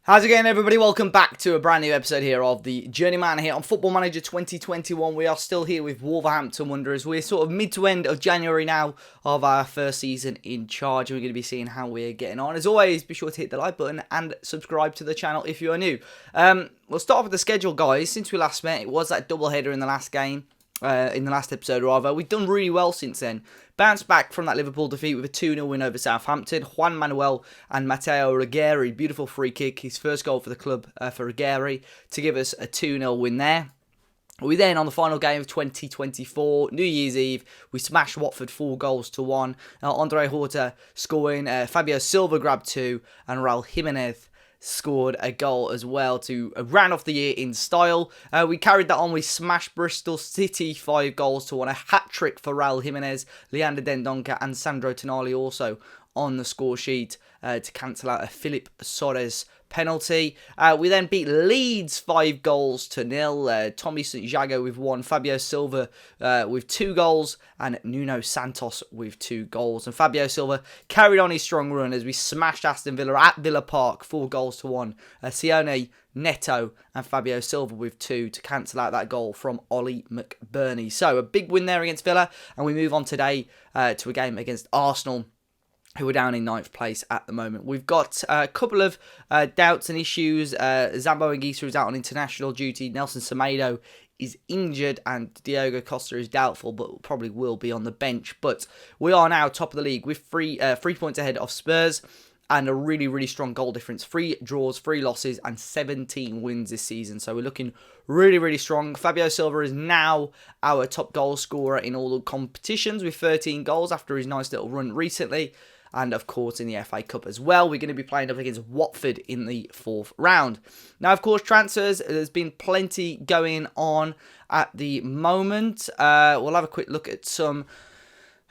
How's it going, everybody? Welcome back to a brand new episode here of the Journeyman here on Football Manager 2021. We are still here with Wolverhampton Wanderers. We're sort of mid to end of January now of our first season in charge. We're going to be seeing how we're getting on. As always, be sure to hit the like button and subscribe to the channel if you are new. We'll start off with the schedule, guys. Since we last met, it was that double header in the last game. In the last episode, rather. We've done really well since then. Bounced back from that Liverpool defeat with a 2-0 win over Southampton. Juan Manuel and Matteo Ruggeri, beautiful free kick. His first goal for the club for Ruggeri to give us a 2-0 win there. We then, on the final game of 2024, New Year's Eve, we smashed Watford 4-1. Andre Horta scoring, Fabio Silva grabbed 2, and Raul Jimenez scored a goal as well to round off the year in style. We carried that on. We smashed Bristol City 5-1. A hat-trick for Raul Jimenez, Leander Dendoncker and Sandro Tonali also on the score sheet to cancel out a Philip Soares penalty. We then beat Leeds 5-0. Tommy St. Jago with 1, Fabio Silva with 2 goals, and Nuno Santos with 2 goals. And Fabio Silva carried on his strong run as we smashed Aston Villa at Villa Park 4-1. Sione, Neto and Fabio Silva with 2 to cancel out that goal from Ollie McBurney. So a big win there against Villa, and we move on today to a game against Arsenal, who are down in 9th place at the moment. We've got a couple of doubts and issues. Zambo Anguissa is out on international duty. Nelson Semedo is injured, and Diogo Costa is doubtful, but probably will be on the bench. But we are now top of the league with 3 points ahead of Spurs, and a really, really strong goal difference. 3 draws, 3 losses, and 17 wins this season. So we're looking really, really strong. Fabio Silva is now our top goal scorer in all the competitions with 13 goals after his nice little run recently. And, of course, in the FA Cup as well. We're going to be playing up against Watford in the 4th round. Now, of course, transfers. There's been plenty going on at the moment. We'll have a quick look at some.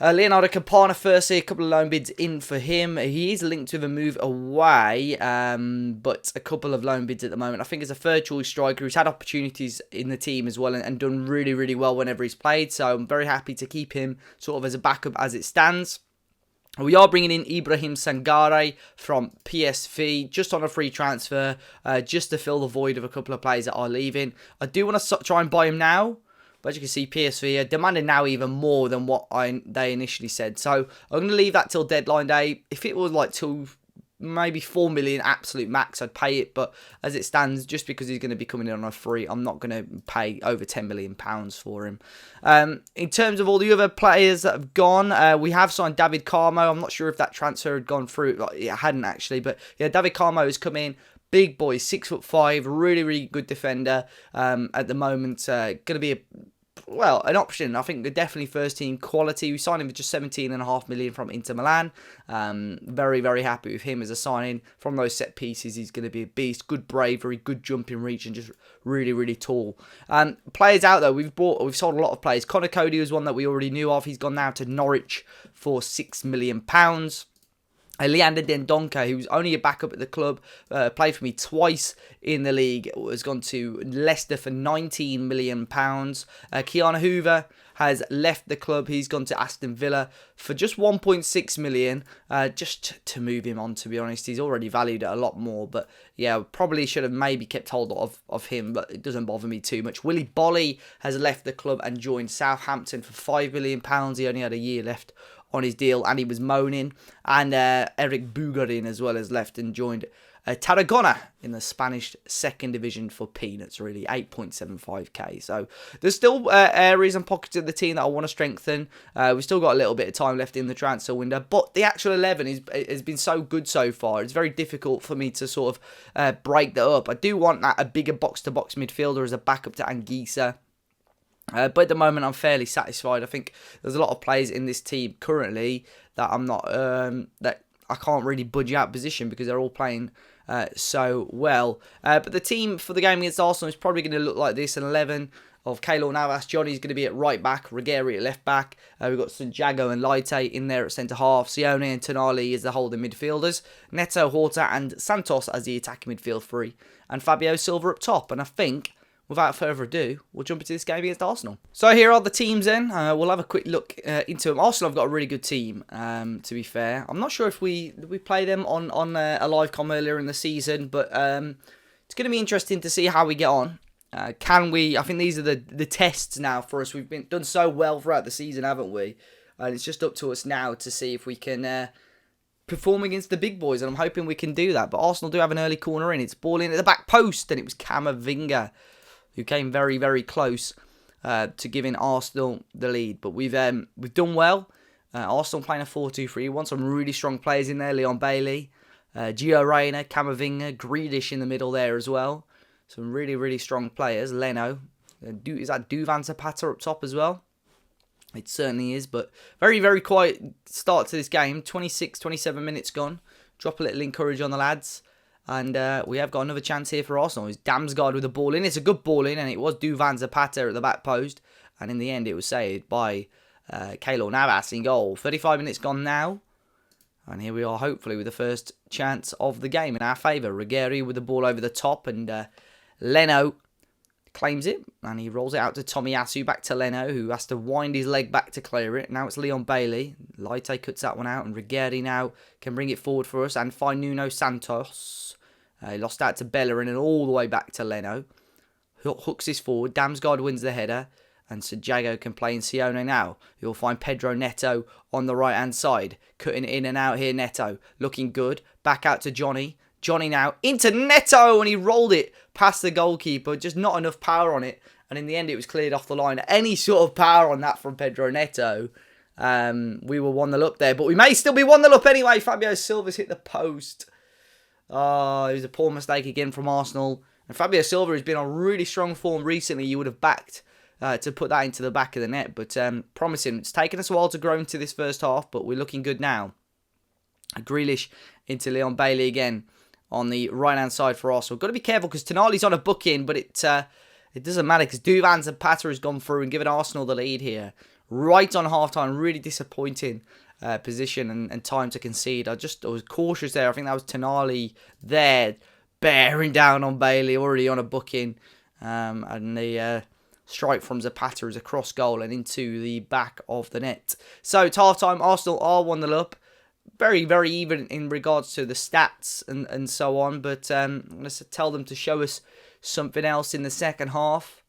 Leonardo Campana, firstly, a couple of loan bids in for him. He is linked with a move away, but a couple of loan bids at the moment. I think as a third choice striker who's had opportunities in the team as well and done really, really well whenever he's played. So I'm very happy to keep him sort of as a backup as it stands. We are bringing in Ibrahim Sangare from PSV, just on a free transfer, just to fill the void of a couple of players that are leaving. I do want to try and buy him now, but as you can see, PSV are demanding now even more than what they initially said. So I'm going to leave that till deadline day. If it was like maybe 4 million absolute max, I'd pay it, but as it stands, just because he's going to be coming in on a free, I'm not going to pay over £10 million for him. In terms of all the other players that have gone, we have signed David Carmo. I'm not sure if that transfer had gone through. It hadn't actually, but yeah, David Carmo has come in. Big boy, 6'5", really, really good defender. At the moment, going to be an option. I think definitely first team quality. We signed him for just $17.5 million from Inter Milan. Very, very happy with him as a signing. From those set pieces, he's going to be a beast. Good bravery, good jumping reach, and just really, really tall. Players out though, we've sold a lot of players. Connor Cody was one that we already knew of. He's gone now to Norwich for £6 million. Leander Dendoncker, who's only a backup at the club, played for me twice in the league, has gone to Leicester for £19 million. Keanu Hoover has left the club. He's gone to Aston Villa for just £1.6 million, just to move him on, to be honest. He's already valued at a lot more, but yeah, probably should have maybe kept hold of him, but it doesn't bother me too much. Willy Bolly has left the club and joined Southampton for £5 million. He only had a year left on his deal, and he was moaning. And Eric Bugarin as well has left and joined Tarragona in the Spanish second division for peanuts, really, 8.75k. So there's still areas and pockets of the team that I want to strengthen. We've still got a little bit of time left in the transfer window, but the actual 11 has been so good so far. It's very difficult for me to sort of break that up. I do want a bigger box-to-box midfielder as a backup to Anguissa. But at the moment, I'm fairly satisfied. I think there's a lot of players in this team currently that I'm not, that I can't really budge out position because they're all playing so well. But the team for the game against Arsenal is probably going to look like this: an 11 of Keylor Navas. Johnny's going to be at right back, Ruggeri at left back. We've got Santiago and Leite in there at centre half. Sione and Tonali as the holding midfielders. Neto, Horta and Santos as the attacking midfield three. And Fabio Silva up top. And I think without further ado, we'll jump into this game against Arsenal. So here are the teams then. We'll have a quick look into them. Arsenal have got a really good team, to be fair. I'm not sure if we play them on a live com earlier in the season, but it's going to be interesting to see how we get on. Can we? I think these are the tests now for us. We've done so well throughout the season, haven't we? And it's just up to us now to see if we can perform against the big boys, and I'm hoping we can do that. But Arsenal do have an early corner in. It's ball in at the back post, and it was Camavinga who came very, very close to giving Arsenal the lead. But we've done well. Arsenal playing a 4-2-3-1. Some really strong players in there. Leon Bailey, Gio Reyna, Camavinga, Grealish in the middle there as well. Some really, really strong players. Leno. Is that Duvan Zapata up top as well? It certainly is. But very, very quiet start to this game. 26, 27 minutes gone. Drop a little encourage on the lads. And we have got another chance here for Arsenal. It's Damsgaard with the ball in. It's a good ball in. And it was Duvan Zapata at the back post. And in the end, it was saved by Keylor Navas in goal. 35 minutes gone now. And here we are, hopefully, with the first chance of the game in our favour. Ruggeri with the ball over the top, and Leno claims it, and he rolls it out to Tomiyasu, back to Leno, who has to wind his leg back to clear it. Now it's Leon Bailey. Leite cuts that one out, and Ruggeri now can bring it forward for us, and find Nuno Santos. He lost out to Bellerin, and all the way back to Leno. Hooks this forward. Damsgaard wins the header. And Santiago can play in Sione now. You'll find Pedro Neto on the right-hand side. Cutting in and out here, Neto. Looking good. Back out to Johnny. Johnny now into Neto. And he rolled it past the goalkeeper. Just not enough power on it. And in the end, it was cleared off the line. Any sort of power on that from Pedro Neto. We were 1-0 up there. But we may still be 1-0 up anyway. Fabio Silva's hit the post. Oh, it was a poor mistake again from Arsenal. And Fabio Silva has been on really strong form recently. You would have backed to put that into the back of the net. But promising. It's taken us a while to grow into this first half, but we're looking good now. Grealish into Leon Bailey again on the right-hand side for Arsenal. Got to be careful because Tonali's on a booking, but it doesn't matter because Duvan Zapata has gone through and given Arsenal the lead here. Right on half-time. Really disappointing position and time to concede. I was cautious there. I think that was Tonali there bearing down on Bailey, already on a booking. And the strike from Zapata is a cross goal and into the back of the net. So it's half-time. Arsenal are 1-0 up. Very, very even in regards to the stats and so on. But I'm going to tell them to show us something else in the second half.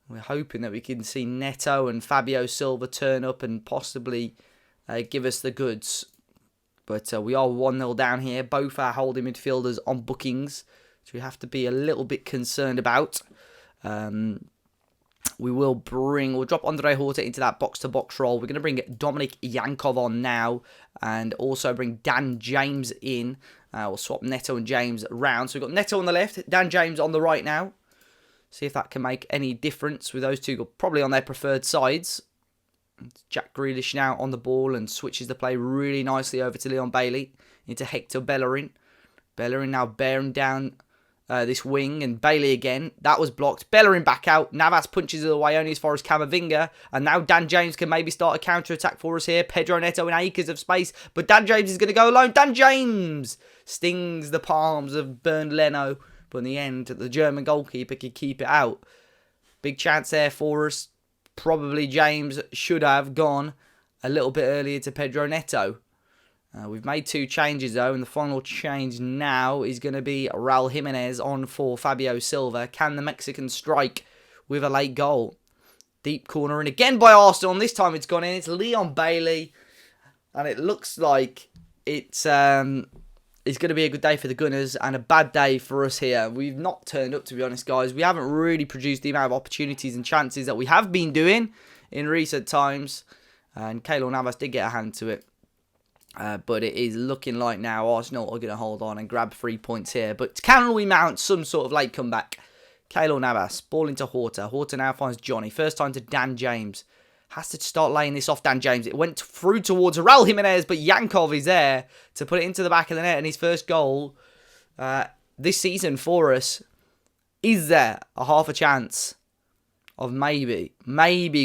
We're hoping that we can see Neto and Fabio Silva turn up and possibly give us the goods. But we are 1-0 down here. Both our holding midfielders on bookings, which we have to be a little bit concerned about. We'll drop Andre Horta into that box-to-box role. We're going to bring Dominic Yankov on now and also bring Dan James in. We'll swap Neto and James around. So we've got Neto on the left, Dan James on the right now. See if that can make any difference with those two probably on their preferred sides. Jack Grealish now on the ball and switches the play really nicely over to Leon Bailey into Hector Bellerin. Bellerin now bearing down this wing, and Bailey again. That was blocked. Bellerin back out. Navas punches it away only as far as Camavinga. And now Dan James can maybe start a counter-attack for us here. Pedro Neto in acres of space. But Dan James is going to go alone. Dan James stings the palms of Bernd Leno. But in the end, the German goalkeeper could keep it out. Big chance there for us. Probably James should have gone a little bit earlier to Pedro Neto. We've made 2 changes though, and the final change now is going to be Raul Jimenez on for Fabio Silva. Can the Mexican strike with a late goal? Deep corner, and again by Arsenal, and this time it's gone in. It's Leon Bailey, and it looks like it's going to be a good day for the Gunners and a bad day for us here. We've not turned up, to be honest, guys. We haven't really produced the amount of opportunities and chances that we have been doing in recent times, and Keylor Navas did get a hand to it. But it is looking like now Arsenal are going to hold on and grab 3 points here. But can we mount some sort of late comeback? Keylor Navas, ball into Horta. Horta now finds Johnny. First time to Dan James. Has to start laying this off Dan James. It went through towards Raul Jimenez, but Yankov is there to put it into the back of the net. And his first goal this season for us. Is there a half a chance of maybe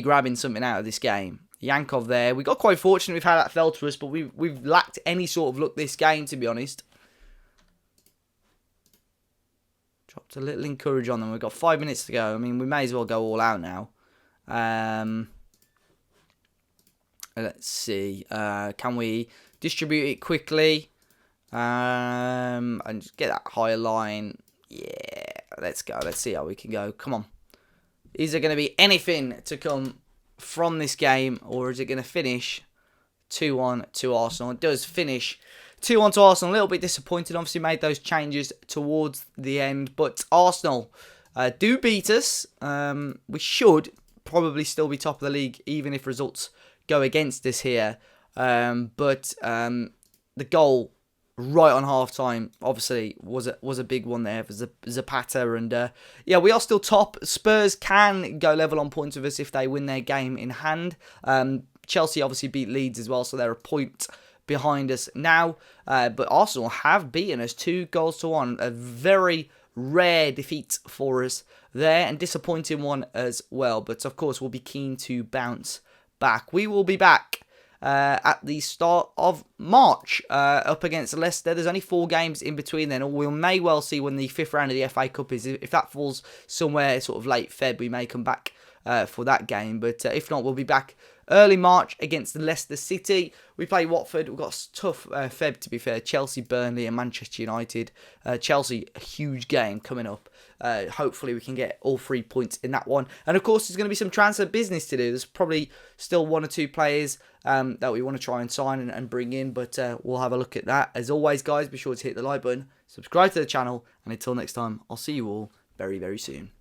grabbing something out of this game? Yankov there. We got quite fortunate with how that fell to us, but we've lacked any sort of luck this game, to be honest. Dropped a little encourage on them. We've got 5 minutes to go. I mean, we may as well go all out now. Let's see. Can we distribute it quickly? And just get that higher line. Yeah, let's go. Let's see how we can go. Come on. Is there going to be anything to come from this game, or is it going to finish 2-1 to Arsenal? It does finish 2-1 to Arsenal. A little bit disappointed. Obviously made those changes towards the end, but Arsenal do beat us. We should probably still be top of the league, even if results go against us here. But the goal right on half time obviously was a big one there for Zapata, and yeah, we are still top. Spurs can go level on points with us if they win their game in hand. Chelsea obviously beat Leeds as well, so they're a point behind us now, but Arsenal have beaten us 2-1, a very rare defeat for us there, and disappointing one as well, but of course we'll be keen to bounce back. We will be back at the start of March up against Leicester. There's only 4 games in between then, or we may well see when the 5th round of the FA Cup is. If that falls somewhere sort of late Feb, we may come back for that game, but if not, we'll be back early March against Leicester City. We play Watford. We've got a tough Feb, to be fair. Chelsea, Burnley and Manchester United. Chelsea, a huge game coming up. Hopefully we can get all 3 points in that one. And of course there's going to be some transfer business to do. There's probably still 1 or 2 players that we want to try and sign and bring in. But we'll have a look at that. As always, guys, be sure to hit the like button, subscribe to the channel. And until next time, I'll see you all very, very soon.